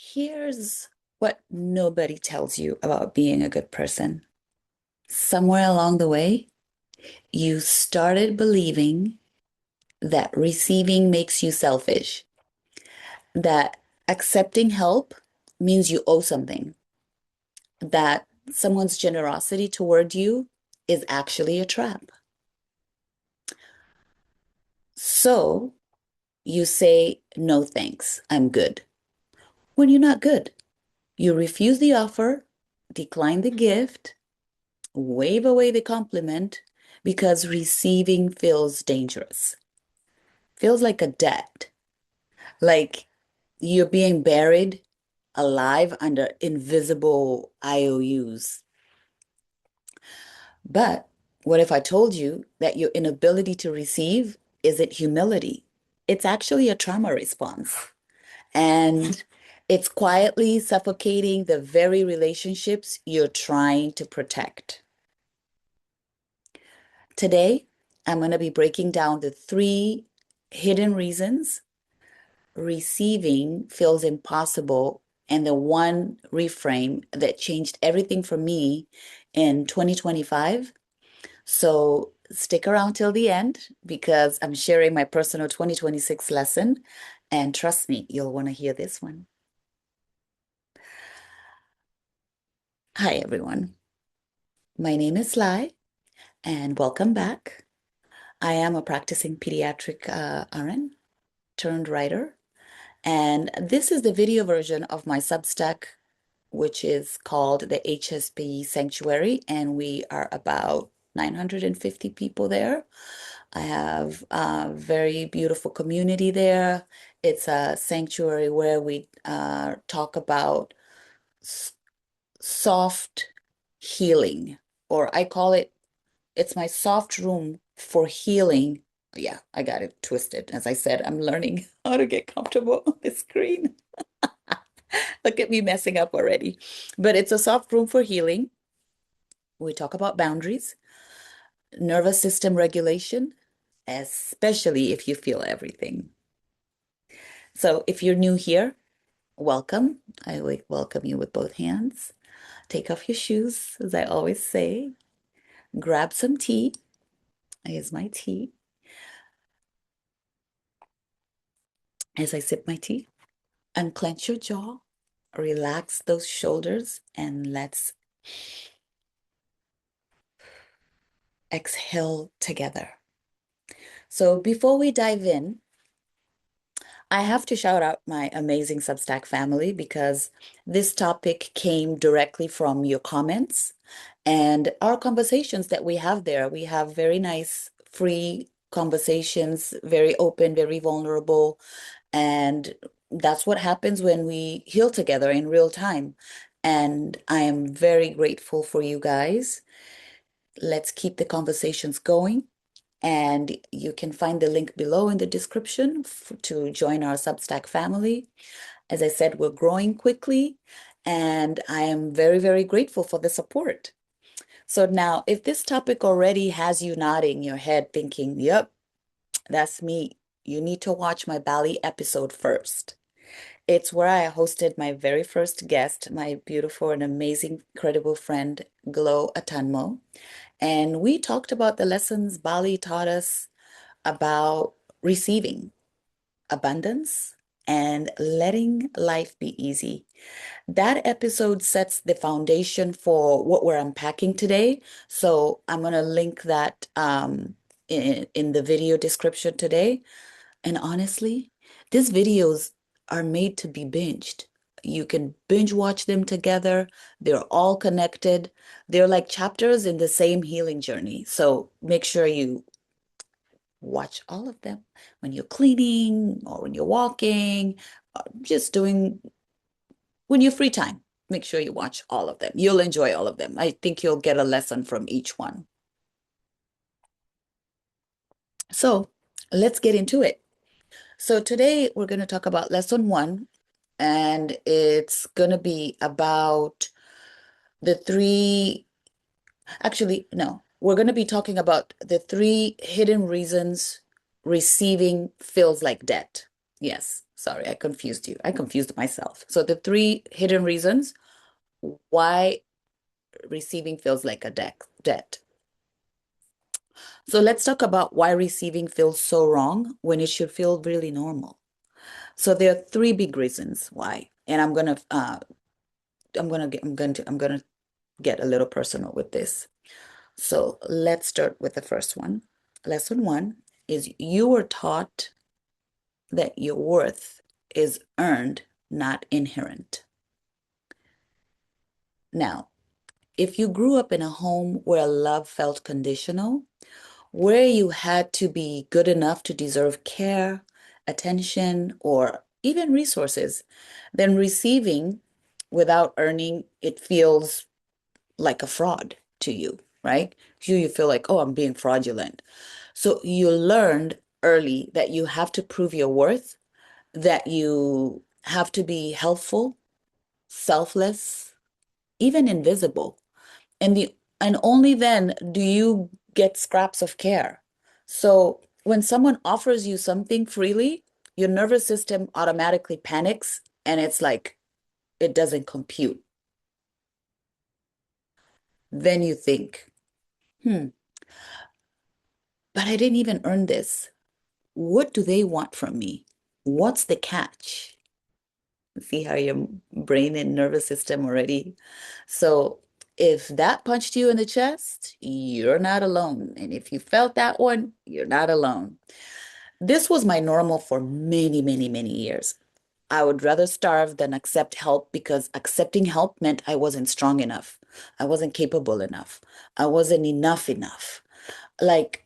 Here's what nobody tells you about being a good person. Somewhere along the way, you started believing that receiving makes you selfish, that accepting help means you owe something, that someone's generosity toward you is actually a trap. So you say, no thanks, I'm good, when you're not good. You refuse the offer, decline the gift, wave away the compliment because receiving feels dangerous. Feels like a debt, like you're being buried alive under invisible IOUs. But what if I told you that your inability to receive isn't humility? It's actually a trauma response. And it's quietly suffocating the very relationships you're trying to protect. Today, I'm going to be breaking down the three hidden reasons receiving feels impossible and the one reframe that changed everything for me in 2025. So stick around till the end because I'm sharing my personal 2026 lesson. And trust me, you'll want to hear this one. Hi, everyone. My name is Lai, and welcome back. I am a practicing pediatric RN turned writer. And this is the video version of my Substack, which is called the HSP Sanctuary. And we are about 950 people there. I have a very beautiful community there. It's a sanctuary where we talk about soft healing, or I call it, it's my soft room for healing. Yeah, I got it twisted. As I said, I'm learning how to get comfortable on the screen. Look at me messing up already. But it's a soft room for healing. We talk about boundaries, nervous system regulation, especially if you feel everything. So if you're new here, welcome. I would welcome you with both hands. Take off your shoes, as I always say. Grab some tea. Here's my tea. As I sip my tea, unclench your jaw, relax those shoulders, and let's exhale together. So before we dive in, I have to shout out my amazing Substack family because this topic came directly from your comments and our conversations that we have there. We have very nice, free conversations, very open, very vulnerable. And that's what happens when we heal together in real time. And I am very grateful for you guys. Let's keep the conversations going. And you can find the link below in the description to join our Substack family. As I said, we're growing quickly, and I am very, very grateful for the support. So now, if this topic already has you nodding your head thinking, yep, that's me, you need to watch my Bali episode first. It's where I hosted my very first guest, my beautiful and amazing, incredible friend, Glow Atanmo. And we talked about the lessons Bali taught us about receiving abundance and letting life be easy. That episode sets the foundation for what we're unpacking today. So I'm going to link that in the video description today. And honestly, these videos are made to be binged. You can binge watch them together. They're all connected. They're like chapters in the same healing journey. So make sure you watch all of them when you're cleaning or when you're walking, or just doing when you're free time. Make sure you watch all of them. You'll enjoy all of them. I think you'll get a lesson from each one. So let's get into it. So today we're going to talk about lesson one, and it's going to be about the three, actually, no, we're going to be talking about the three hidden reasons receiving feels like debt. Yes. Sorry, I confused you. I confused myself. So the three hidden reasons why receiving feels like a debt. So let's talk about why receiving feels so wrong when it should feel really normal. So there are three big reasons why, and I'm gonna get a little personal with this. So let's start with the first one. Lesson one is you were taught that your worth is earned, not inherent. Now, if you grew up in a home where love felt conditional, where you had to be good enough to deserve care, attention, or even resources, then receiving without earning it feels like a fraud to you, right? You feel like, oh, I'm being fraudulent. So you learned early that you have to prove your worth, that you have to be helpful, selfless, even invisible. And only then do you get scraps of care. So when someone offers you something freely, your nervous system automatically panics and it's like it doesn't compute. Then you think, hmm, but I didn't even earn this. What do they want from me? What's the catch? See how your brain and nervous system already. So if that punched you in the chest, you're not alone. And if you felt that one, you're not alone. This was my normal for many, many, many years. I would rather starve than accept help because accepting help meant I wasn't strong enough. I wasn't capable enough. I wasn't enough. Like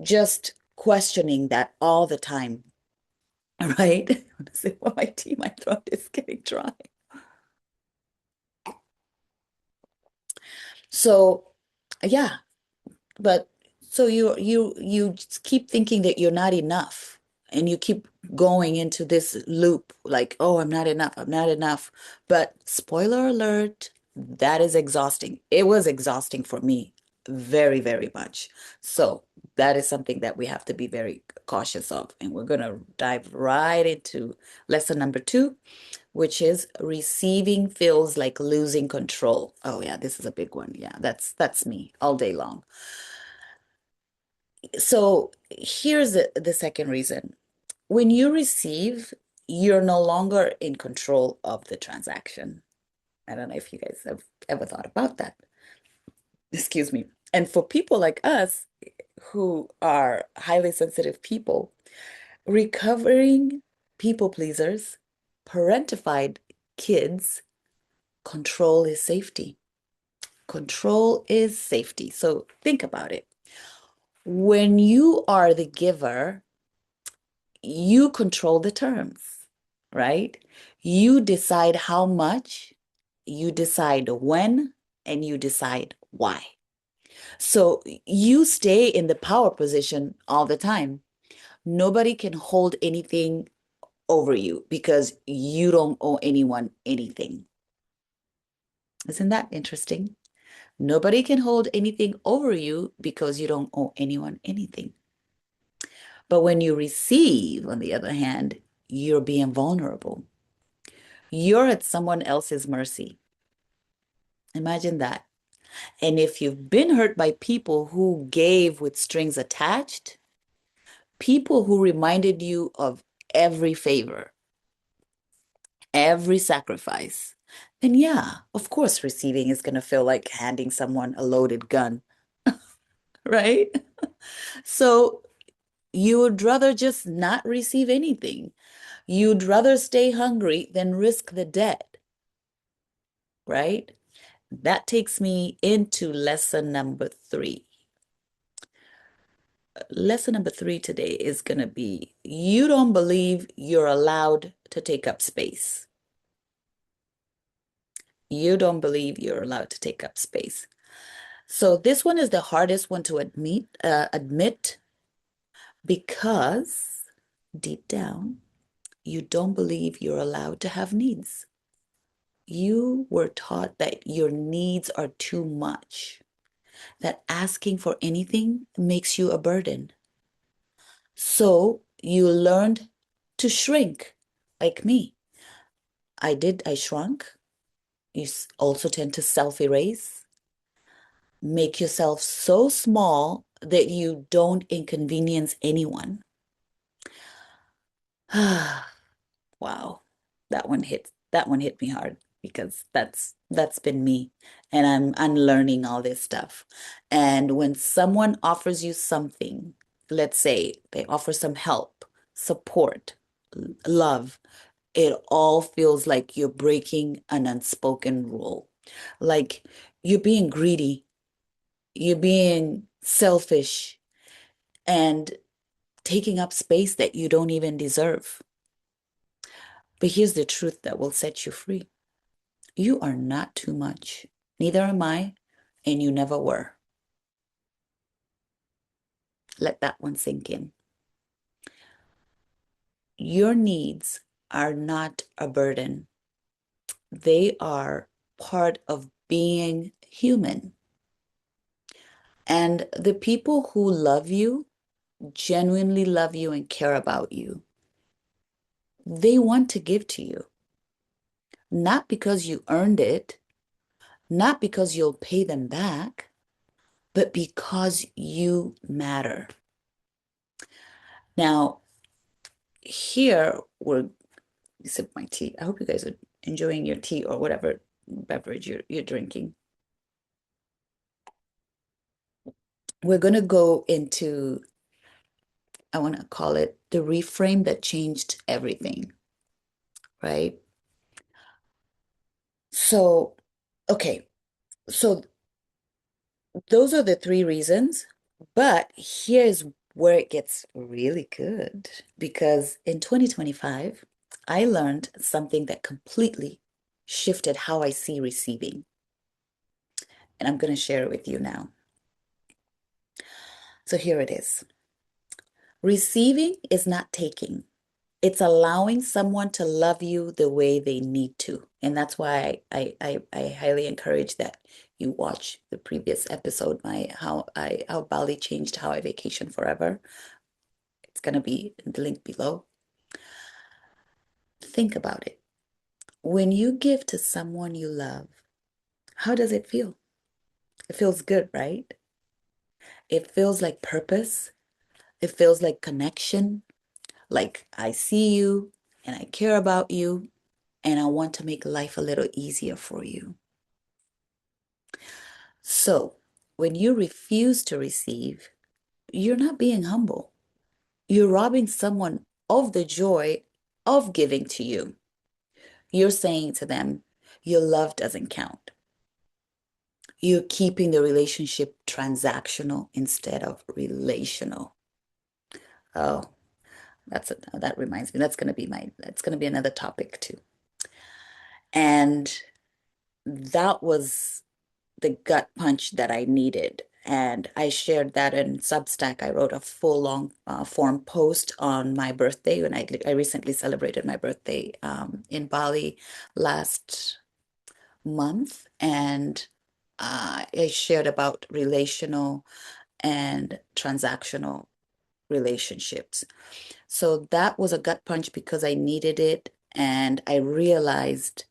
just questioning that all the time, right? I want to say, well, my tea, my throat is getting dry. So, yeah, but so you just keep thinking that you're not enough and you keep going into this loop like, oh, I'm not enough, I'm not enough. But spoiler alert, that is exhausting. It was exhausting for me very, very much. So that is something that we have to be very cautious of. And we're going to dive right into lesson number two, which is receiving feels like losing control. Oh yeah, this is a big one. Yeah, that's me all day long. So here's the second reason. When you receive, you're no longer in control of the transaction. I don't know if you guys have ever thought about that. Excuse me. And for people like us who are highly sensitive people, recovering people pleasers, parentified kids, control is safety. Control is safety. So think about it. When you are the giver, you control the terms, right? You decide how much, you decide when, and you decide why. So you stay in the power position all the time. Nobody can hold anything over you because you don't owe anyone anything. Isn't that interesting? Nobody can hold anything over you because you don't owe anyone anything. But when you receive, on the other hand, you're being vulnerable. You're at someone else's mercy. Imagine that. And if you've been hurt by people who gave with strings attached, people who reminded you of every favor, every sacrifice, then yeah, of course, receiving is going to feel like handing someone a loaded gun, right? So you would rather just not receive anything. You'd rather stay hungry than risk the debt, right? That takes me into lesson number three. Lesson number three today is going to be you don't believe you're allowed to take up space. You don't believe you're allowed to take up space. So this one is the hardest one to admit because deep down, you don't believe you're allowed to have needs. You were taught that your needs are too much, that asking for anything makes you a burden. So you learned to shrink like me. I shrunk. You also tend to self-erase, make yourself so small that you don't inconvenience anyone. Wow. That one hit me hard because that's been me. And I'm unlearning all this stuff. And when someone offers you something, let's say they offer some help, support, love, it all feels like you're breaking an unspoken rule. Like you're being greedy, you're being selfish, and taking up space that you don't even deserve. But here's the truth that will set you free. You are not too much. Neither am I, and you never were. Let that one sink in. Your needs are not a burden. They are part of being human. And the people who love you, genuinely love you and care about you, they want to give to you. Not because you earned it, not because you'll pay them back, but because you matter. Now, here we're sip my tea. I hope you guys are enjoying your tea or whatever beverage you're drinking. We're gonna go into, I want to call it the reframe that changed everything, right? So, okay, so those are the three reasons, but here's where it gets really good because in 2025, I learned something that completely shifted how I see receiving, and I'm going to share it with you now. So here it is. Receiving is not taking. It's allowing someone to love you the way they need to. And that's why I highly encourage that you watch the previous episode, my how Bali changed how I vacation forever. It's gonna be in the link below. Think about it. When you give to someone you love, how does it feel? It feels good, right? It feels like purpose. It feels like connection. Like I see you and I care about you and I want to make life a little easier for you. So when you refuse to receive, you're not being humble. You're robbing someone of the joy of giving to you. You're saying to them, your love doesn't count. You're keeping the relationship transactional instead of relational. Oh, that reminds me. That's gonna be another topic too. And that was the gut punch that I needed. And I shared that in Substack. I wrote a full long form post on my birthday when I recently celebrated my birthday in Bali last month. And I shared about relational and transactional relationships. So that was a gut punch because I needed it. And I realized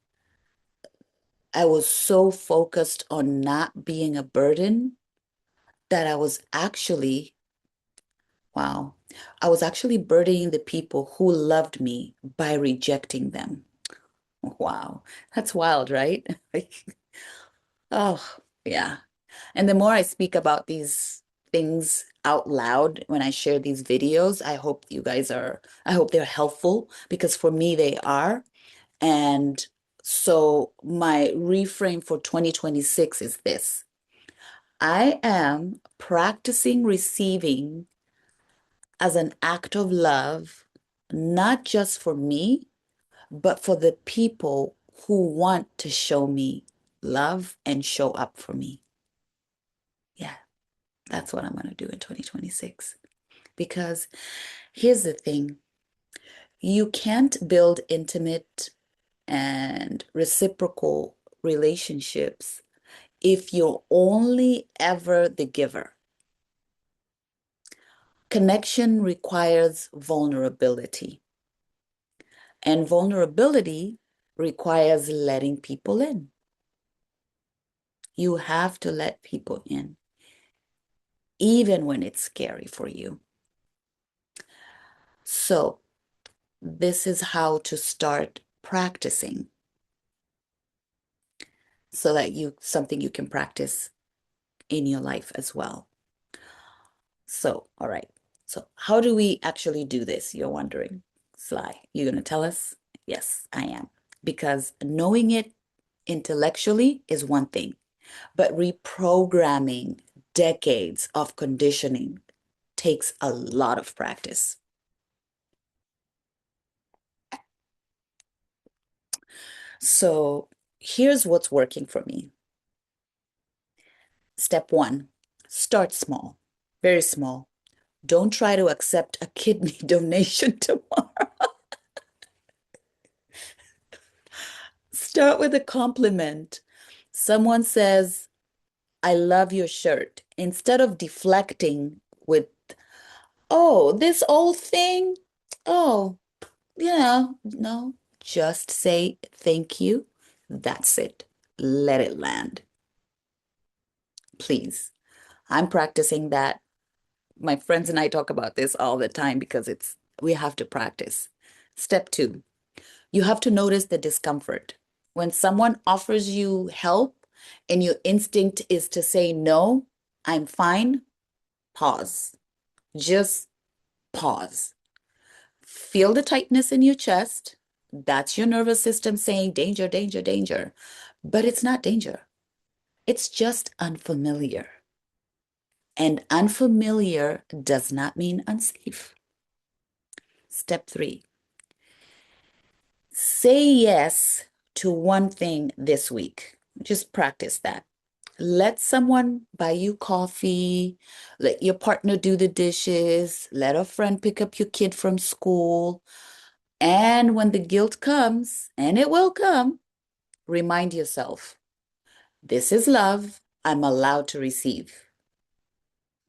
I was so focused on not being a burden that wow, I was actually burdening the people who loved me by rejecting them. Wow, that's wild, right? Like, oh, yeah. And the more I speak about these things out loud when I share these videos, I hope they're helpful because for me they are. And so my reframe for 2026 is this. I am practicing receiving as an act of love, not just for me, but for the people who want to show me love and show up for me. Yeah, that's what I'm going to do in 2026. Because here's the thing, you can't build intimate and reciprocal relationships if you're only ever the giver. Connection requires vulnerability. And vulnerability requires letting people in. You have to let people in, even when it's scary for you. So, this is how to start practicing so that something you can practice in your life as well. So, all right. So, how do we actually do this? You're wondering, Sly. You're going to tell us? Yes, I am. Because knowing it intellectually is one thing, but reprogramming decades of conditioning takes a lot of practice. So, here's what's working for me. Step one, start small, very small. Don't try to accept a kidney donation tomorrow. Start with a compliment. Someone says, I love your shirt. Instead of deflecting with, oh, this old thing. Oh, yeah, no, just say thank you. That's it. Let it land, please. I'm practicing that. My friends and I talk about this all the time because we have to practice. Step two, you have to notice the discomfort. When someone offers you help and your instinct is to say, no, I'm fine, pause. Just pause. Feel the tightness in your chest. That's your nervous system saying danger, danger, danger. But it's not danger. It's just unfamiliar. And unfamiliar does not mean unsafe. Step three, say yes to one thing this week. Just practice that. Let someone buy you coffee, let your partner do the dishes, let a friend pick up your kid from school. And when the guilt comes, and it will come, remind yourself, this is love. I'm allowed to receive.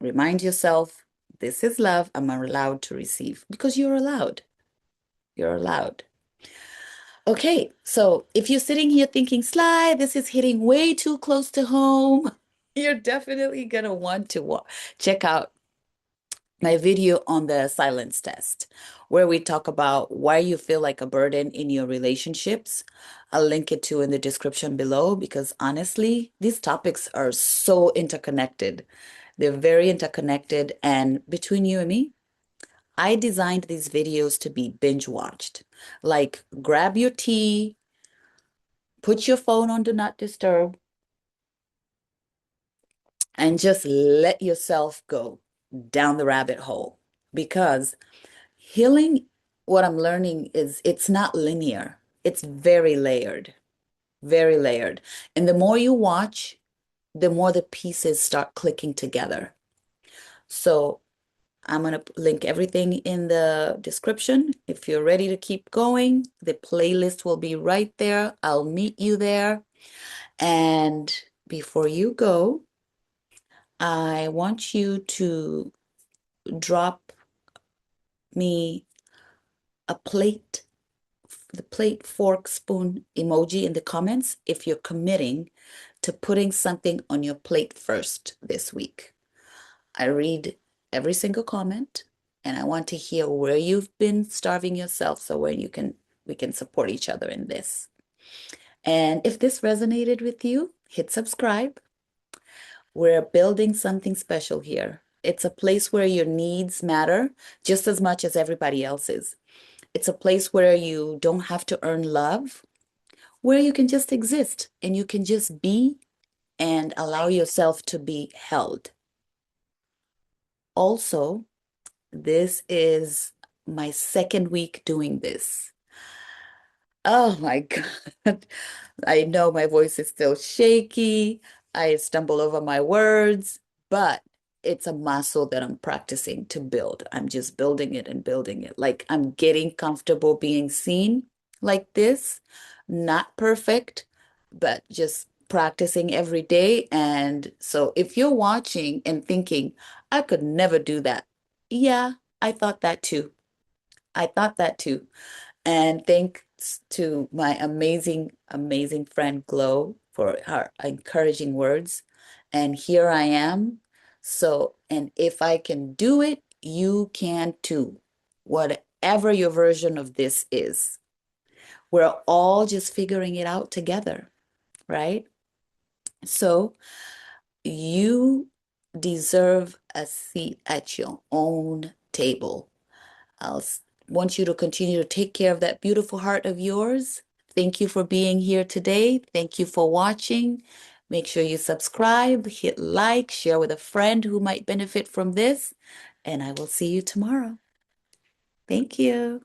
Remind yourself, this is love. I'm allowed to receive because you're allowed. You're allowed. Okay, so if you're sitting here thinking, Sly, this is hitting way too close to home, you're definitely going to want to check out my video on the silence test, where we talk about why you feel like a burden in your relationships. I'll link it to in the description below because honestly, these topics are so interconnected. They're very interconnected. And between you and me, I designed these videos to be binge watched. Like, grab your tea, put your phone on do not disturb, and just let yourself go down the rabbit hole. Because healing, what I'm learning is it's not linear, it's very layered, very layered. And the more you watch, the more the pieces start clicking together. So I'm going to link everything in the description. If you're ready to keep going, the playlist will be right there. I'll meet you there. And before you go, I want you to drop me a plate, the plate, fork, spoon emoji in the comments if you're committing to putting something on your plate first this week. I read every single comment and I want to hear where you've been starving yourself so where we can support each other in this. And if this resonated with you, hit subscribe. We're building something special here. It's a place where your needs matter just as much as everybody else's. It's a place where you don't have to earn love, where you can just exist and you can just be and allow yourself to be held. Also, this is my second week doing this. Oh my God. I know my voice is still shaky. I stumble over my words, but it's a muscle that I'm practicing to build. I'm just building it and building it. Like I'm getting comfortable being seen like this. Not perfect, but just practicing every day. And so if you're watching and thinking, I could never do that. Yeah, I thought that too. I thought that too. And thanks to my amazing, amazing friend Glow for her encouraging words. And here I am. So, and if I can do it, you can too. Whatever your version of this is, we're all just figuring it out together, right? So, you deserve a seat at your own table. Want you to continue to take care of that beautiful heart of yours. Thank you for being here today. Thank you for watching. Make sure you subscribe, hit like, share with a friend who might benefit from this, and I will see you tomorrow. Thank you.